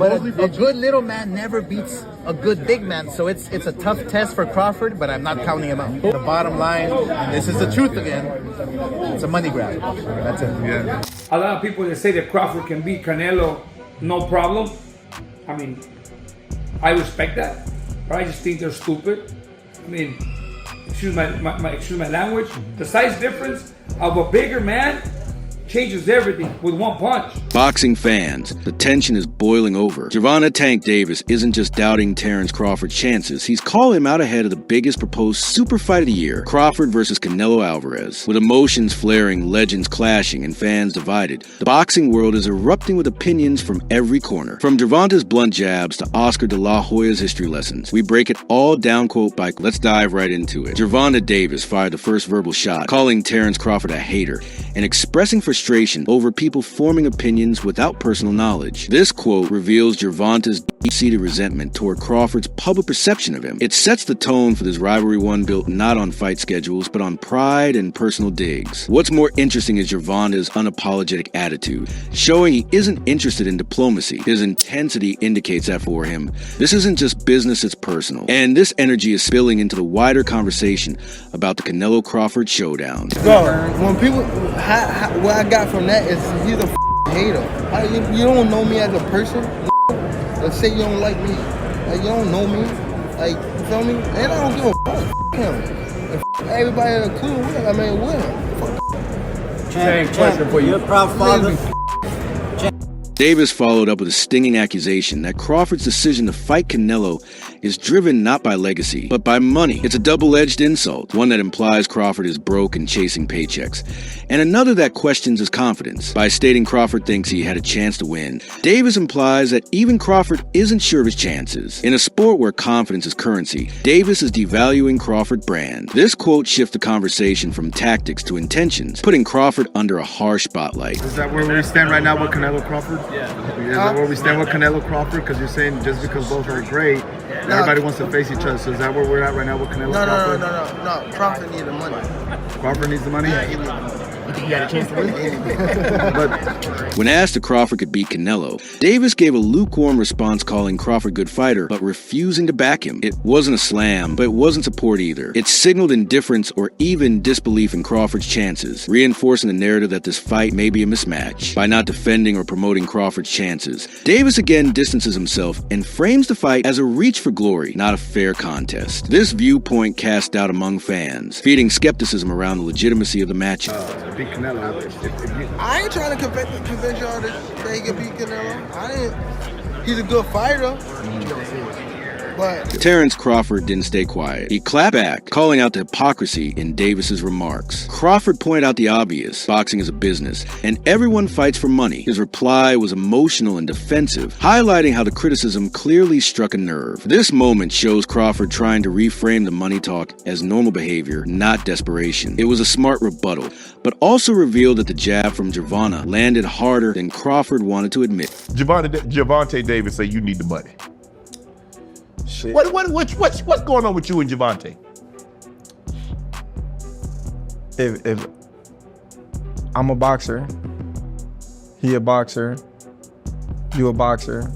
But a good little man never beats a good big man, so it's a tough test for Crawford, but I'm not counting him out. The bottom line, and this is the truth again, it's a money grab. That's it. Yeah. A lot of people that say that Crawford can beat Canelo, no problem. I mean, I respect that, but I just think they're stupid. I mean, excuse my language. The size difference of a bigger man changes everything with one punch. Boxing fans, the tension is boiling over. Gervonta Tank Davis isn't just doubting Terence Crawford's chances, he's calling him out ahead of the biggest proposed super fight of the year, Crawford versus Canelo Alvarez. With emotions flaring, legends clashing, and fans divided, the boxing world is erupting with opinions from every corner. From Gervonta's blunt jabs to Oscar de la Hoya's history lessons, we break it all down quote by quote. Let's dive right into it. Gervonta Davis fired the first verbal shot, calling Terence Crawford a hater and expressing frustration over people forming opinions without personal knowledge. This quote reveals Gervonta's deep-seated resentment toward Crawford's public perception of him. It sets the tone for this rivalry one built not on fight schedules, but on pride and personal digs. What's more interesting is Gervonta's unapologetic attitude, showing he isn't interested in diplomacy. His intensity indicates that for him, this isn't just business, it's personal. And this energy is spilling into the wider conversation about the Canelo-Crawford showdown. Bro, when people, what I got from that is he's a hater. You don't know me as a person. Let's say you don't like me. Like, you don't know me. Like, you feel me? And I don't give a fuck him. And everybody that's cool with him. I mean, with him. Same question for you. You're a proud father. Davis followed up with a stinging accusation that Crawford's decision to fight Canelo is driven not by legacy, but by money. It's a double-edged insult, one that implies Crawford is broke and chasing paychecks, and another that questions his confidence. By stating Crawford thinks he had a chance to win, Davis implies that even Crawford isn't sure of his chances. In a sport where confidence is currency, Davis is devaluing Crawford's brand. This quote shifts the conversation from tactics to intentions, putting Crawford under a harsh spotlight. Is that where we stand right now with Canelo Crawford? Yeah. Is that where we stand with Canelo Crawford? Because you're saying just because both are great, everybody wants to face each other. So is that where we're at right now with Canelo Crawford? No. Crawford needs the money. Crawford needs the money? Yeah, he needs the money. You got a chance to win. But when asked if Crawford could beat Canelo, Davis gave a lukewarm response calling Crawford a good fighter, but refusing to back him. It wasn't a slam, but it wasn't support either. It signaled indifference or even disbelief in Crawford's chances, reinforcing the narrative that this fight may be a mismatch. By not defending or promoting Crawford's chances, Davis again distances himself and frames the fight as a reach for glory, not a fair contest. This viewpoint cast doubt among fans, feeding skepticism around the legitimacy of the matchup. beat Canelo. I ain't trying to convince y'all that he can beat Canelo. He's a good fighter. But Terence Crawford didn't stay quiet. He clapped back, calling out the hypocrisy in Davis's remarks. Crawford pointed out the obvious: boxing is a business, and everyone fights for money. His reply was emotional and defensive, highlighting how the criticism clearly struck a nerve. This moment shows Crawford trying to reframe the money talk as normal behavior, not desperation. It was a smart rebuttal, but also revealed that the jab from Gervonta landed harder than Crawford wanted to admit. Gervonta Davis say you need the money. Shit. What's going on with you and Gervonta? If I'm a boxer, he a boxer, you a boxer,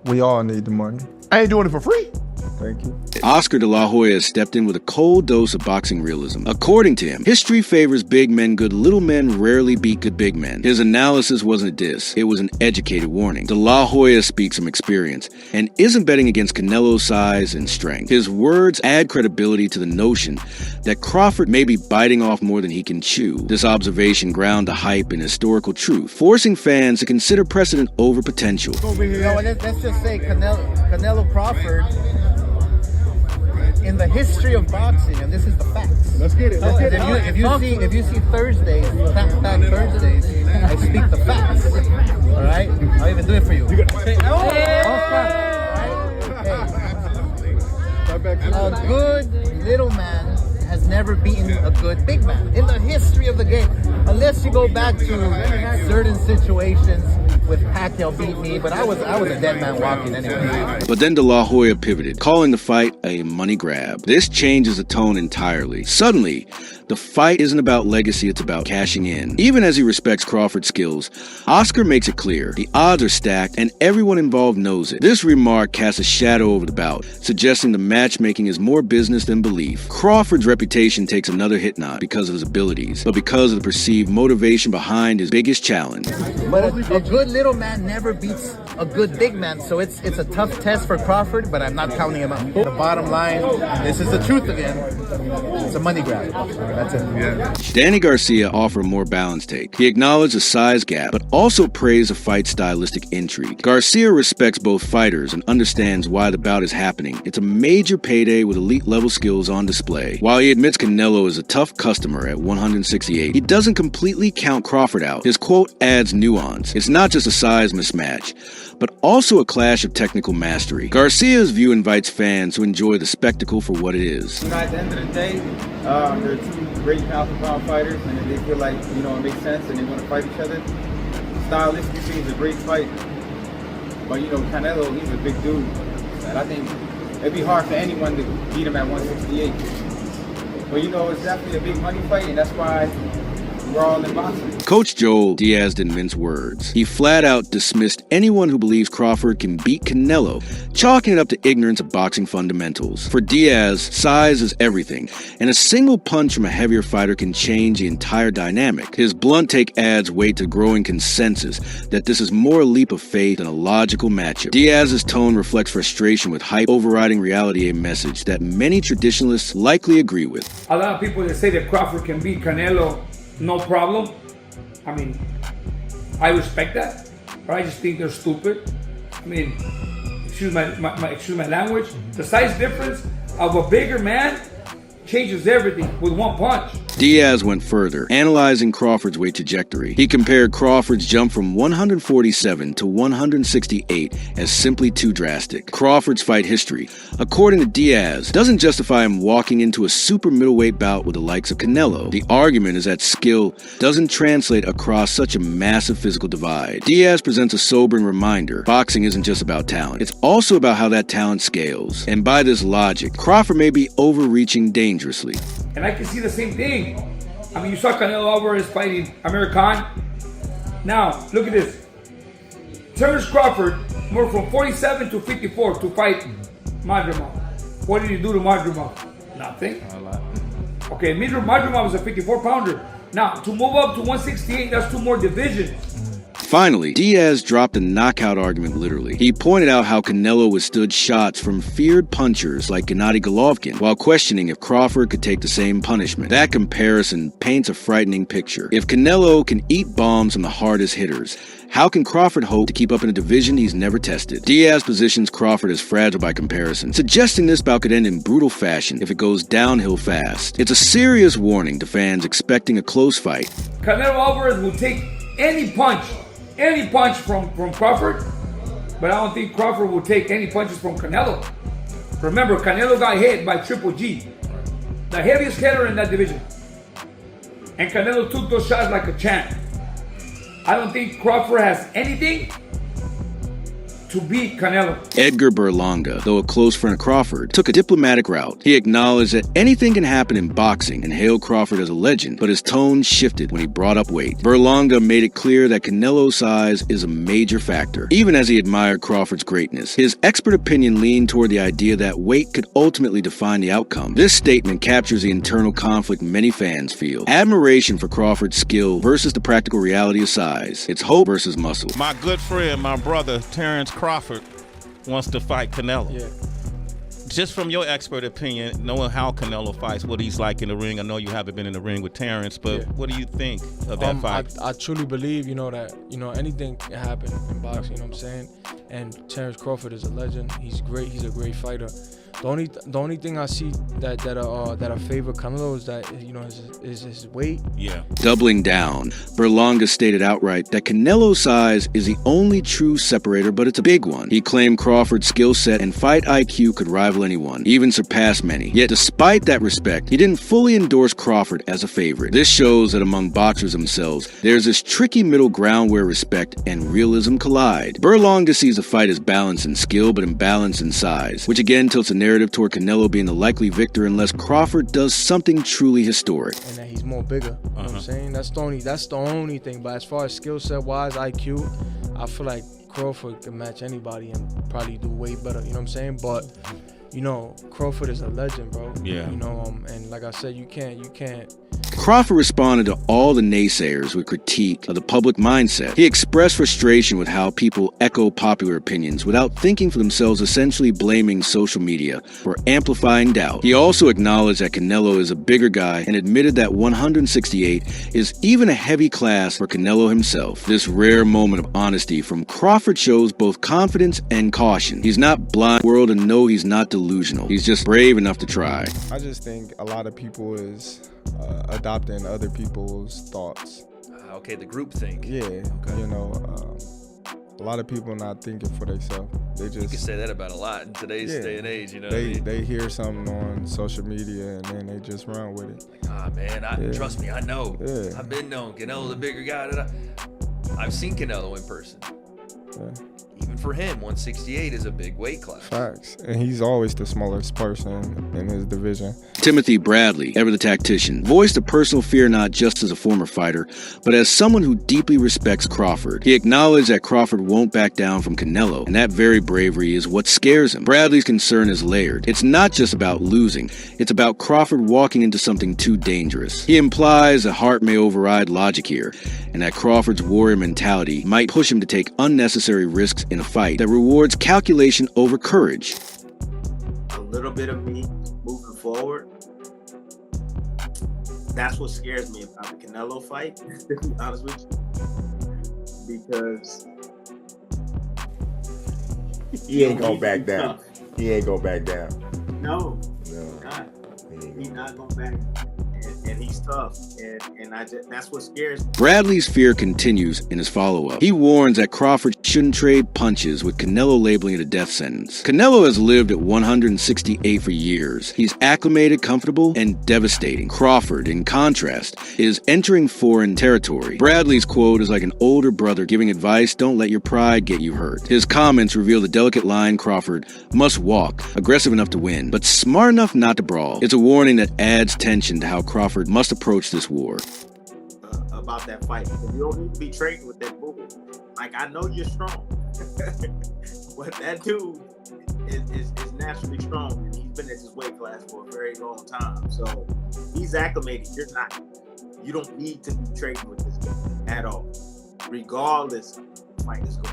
we all need the money. I ain't doing it for free. Thank you. Oscar de la Hoya stepped in with a cold dose of boxing realism. According to him, history favors big men good, little men rarely beat good big men. His analysis wasn't a diss, it was an educated warning. De la Hoya speaks from experience and isn't betting against Canelo's size and strength. His words add credibility to the notion that Crawford may be biting off more than he can chew. This observation ground the hype in historical truth, forcing fans to consider precedent over potential. Let's just say Canelo Crawford, in the history of boxing, and this is the facts. Let's get it. Let's get it. If you see Thursdays, back Thursdays, I speak the facts. All right, I'll even do it for you. A good little man has never beaten a good big man in the history of the game, unless you go back to certain situations with Pacquiao beat me, but I was a dead man walking anyway. But then De La Hoya pivoted, calling the fight a money grab. This changes the tone entirely. Suddenly, the fight isn't about legacy, it's about cashing in. Even as he respects Crawford's skills, Oscar makes it clear the odds are stacked and everyone involved knows it. This remark casts a shadow over the bout, suggesting the matchmaking is more business than belief. Crawford's reputation takes another hit not because of his abilities, but because of the perceived motivation behind his biggest challenge. But a good little man never beats a good big man, so it's a tough test for Crawford, but I'm not counting him out. The bottom line, this is the truth again, it's a money grab. That's it. Yeah. Danny Garcia offered a more balanced take. He acknowledged the size gap, but also praised the fight's stylistic intrigue. Garcia respects both fighters and understands why the bout is happening. It's a major payday with elite-level skills on display. While he admits Canelo is a tough customer at 168, he doesn't completely count Crawford out. His quote adds nuance. It's not just a size mismatch, but also a clash of technical mastery. Garcia's view invites fans to enjoy the spectacle for what it is. You know, at the end of the day, they're two great pound-for-pound fighters, and if they feel like, you know, it makes sense and they want to fight each other, stylistically, it's a great fight. But, you know, Canelo, he's a big dude, and I think it'd be hard for anyone to beat him at 168. But, you know, it's definitely a big money fight, and that's why we're all in boxing. Coach Joel Diaz didn't mince words. He flat out dismissed anyone who believes Crawford can beat Canelo, chalking it up to ignorance of boxing fundamentals. For Diaz, size is everything, and a single punch from a heavier fighter can change the entire dynamic. His blunt take adds weight to growing consensus that this is more a leap of faith than a logical matchup. Diaz's tone reflects frustration with hype overriding reality, a message that many traditionalists likely agree with. A lot of people that say that Crawford can beat Canelo, no problem. I mean, I respect that, but I just think they're stupid. I mean, excuse my language. The size difference of a bigger man changes everything with one punch. Diaz went further, analyzing Crawford's weight trajectory. He compared Crawford's jump from 147 to 168 as simply too drastic. Crawford's fight history, according to Diaz, doesn't justify him walking into a super middleweight bout with the likes of Canelo. The argument is that skill doesn't translate across such a massive physical divide. Diaz presents a sobering reminder. Boxing isn't just about talent. It's also about how that talent scales. And by this logic, Crawford may be overreaching dangerously. And I can see the same thing. I mean, you saw Canelo Alvarez fighting Amir Khan. Now, look at this. Terence Crawford moved from 47 to 54 to fight Madrimov. What did he do to Madrimov? Nothing. Okay, Madrimov was a 54-pounder. Now, to move up to 168, that's 2 more divisions. Finally, Diaz dropped the knockout argument literally. He pointed out how Canelo withstood shots from feared punchers like Gennady Golovkin while questioning if Crawford could take the same punishment. That comparison paints a frightening picture. If Canelo can eat bombs from the hardest hitters, how can Crawford hope to keep up in a division he's never tested? Diaz positions Crawford as fragile by comparison, suggesting this bout could end in brutal fashion if it goes downhill fast. It's a serious warning to fans expecting a close fight. Canelo Alvarez will take any punch from Crawford, but I don't think Crawford will take any punches from Canelo. Remember, Canelo got hit by Triple G, the heaviest hitter in that division. And Canelo took those shots like a champ. I don't think Crawford has anything to beat Canelo. Edgar Berlanga, though a close friend of Crawford, took a diplomatic route. He acknowledged that anything can happen in boxing and hailed Crawford as a legend, but his tone shifted when he brought up weight. Berlanga made it clear that Canelo's size is a major factor, even as he admired Crawford's greatness. His expert opinion leaned toward the idea that weight could ultimately define the outcome. This statement captures the internal conflict many fans feel. Admiration for Crawford's skill versus the practical reality of size. It's hope versus muscle. My good friend, my brother, Terence Crawford, wants to fight Canelo. Yeah. Just from your expert opinion, knowing how Canelo fights, what he's like in the ring, I know you haven't been in the ring with Terence, but what do you think of that fight? I truly believe, that, anything can happen in boxing, you know what I'm saying? And Terence Crawford is a legend. He's great. He's a great fighter. The only thing I see that favor Canelo is that, you know, is his weight. Yeah. Doubling down, Berlanga stated outright that Canelo's size is the only true separator, but it's a big one. He claimed Crawford's skill set and fight IQ could rival anyone, even surpass many. Yet despite that respect, he didn't fully endorse Crawford as a favorite. This shows that among boxers themselves, there's this tricky middle ground where respect and realism collide. Berlanga sees the fight as balanced in skill but imbalanced in size, which again tilts a narrative toward Canelo being the likely victor unless Crawford does something truly historic. And that he's more bigger. You know what I'm saying? That's the only thing. But as far as skill set wise, IQ, I feel like Crawford can match anybody and probably do way better. You know what I'm saying? But you know, Crawford is a legend, bro. Yeah. You know, and like I said, you can't. Crawford responded to all the naysayers with critique of the public mindset. He expressed frustration with how people echo popular opinions without thinking for themselves, essentially blaming social media for amplifying doubt. He also acknowledged that Canelo is a bigger guy and admitted that 168 is even a heavy class for Canelo himself. This rare moment of honesty from Crawford shows both confidence and caution. He's not blind to the world, and no, he's not delusional. He's just brave enough to try. I just think a lot of people is adopting other people's thoughts. Okay, the group think. Yeah, okay. You know, a lot of people not thinking for themselves. They just, you can say that about a lot in today's day and age. You know, they hear something on social media and then they just run with it. Like, man, trust me, I know. Yeah. I've been known. Canelo's a bigger guy. I've seen Canelo in person. Yeah. Even for him, 168 is a big weight class. Facts. And he's always the smallest person in his division. Timothy Bradley, ever the tactician, voiced a personal fear not just as a former fighter, but as someone who deeply respects Crawford. He acknowledged that Crawford won't back down from Canelo, and that very bravery is what scares him. Bradley's concern is layered. It's not just about losing, it's about Crawford walking into something too dangerous. He implies that heart may override logic here, and that Crawford's warrior mentality might push him to take unnecessary risks in a fight that rewards calculation over courage. A little bit of me moving forward. That's what scares me about the Canelo fight, to be honest with you. Because he ain't gonna back down. He ain't gonna back down. No. He's not gonna back down. And he's tough, and that's what scares me. Bradley's fear continues in his follow-up. He warns that Crawford shouldn't trade punches, with Canelo labeling it a death sentence. Canelo has lived at 168 for years. He's acclimated, comfortable, and devastating. Crawford, in contrast, is entering foreign territory. Bradley's quote is like an older brother giving advice: don't let your pride get you hurt. His comments reveal the delicate line Crawford must walk, aggressive enough to win, but smart enough not to brawl. It's a warning that adds tension to how Crawford must approach this war. About that fight, you don't need to be trading with that bull. Like, I know you're strong, but that dude is naturally strong, and he's been in this weight class for a very long time. So he's acclimated. You're not. You don't need to be trading with this guy at all, regardless.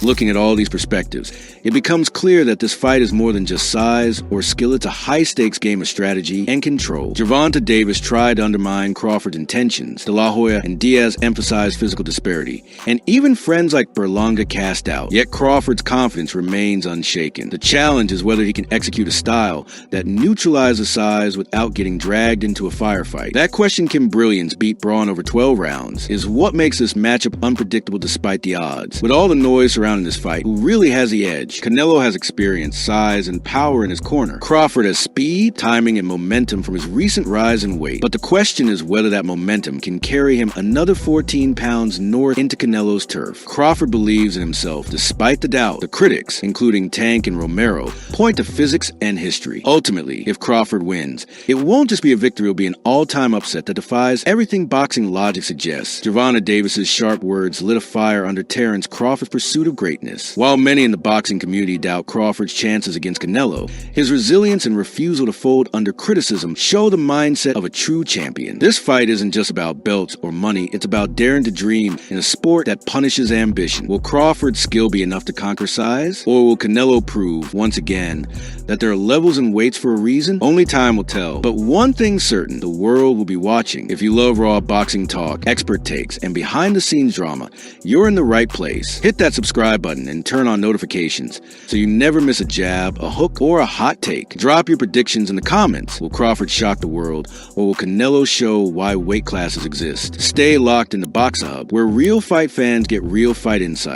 Looking at all these perspectives, it becomes clear that this fight is more than just size or skill. It's a high-stakes game of strategy and control. Gervonta Davis tried to undermine Crawford's intentions. De La Hoya and Diaz emphasized physical disparity, and even friends like Berlanga cast out. Yet Crawford's confidence remains unshaken. The challenge is whether he can execute a style that neutralizes size without getting dragged into a firefight. That question Kim Brilliance beat Braun over 12 rounds is what makes this matchup unpredictable despite the odds. With all the noise surrounding this fight, who really has the edge? Canelo has experience, size, and power in his corner. Crawford has speed, timing, and momentum from his recent rise in weight. But the question is whether that momentum can carry him another 14 pounds north into Canelo's turf. Crawford believes in himself despite the doubt. The critics, including Tank and Romero, point to physics and history. Ultimately, if Crawford wins, it won't just be a victory, it'll be an all-time upset that defies everything boxing logic suggests. Gervonta Davis's sharp words lit a fire under Terence Crawford's pursuit of greatness. While many in the boxing community doubt Crawford's chances against Canelo, his resilience and refusal to fold under criticism show the mindset of a true champion. This fight isn't just about belts or money, it's about daring to dream in a sport that punishes ambition. Will Crawford's skill be enough to conquer size? Or will Canelo prove, once again, that there are levels and weights for a reason? Only time will tell. But one thing's certain, the world will be watching. If you love raw boxing talk, expert takes, and behind-the-scenes drama, you're in the right place. Hit Hit that subscribe button and turn on notifications so you never miss a jab, a hook, or a hot take. Drop your predictions in the comments. Will Crawford shock the world, or will Canelo show why weight classes exist? Stay locked in the Box Hub, where real fight fans get real fight insight.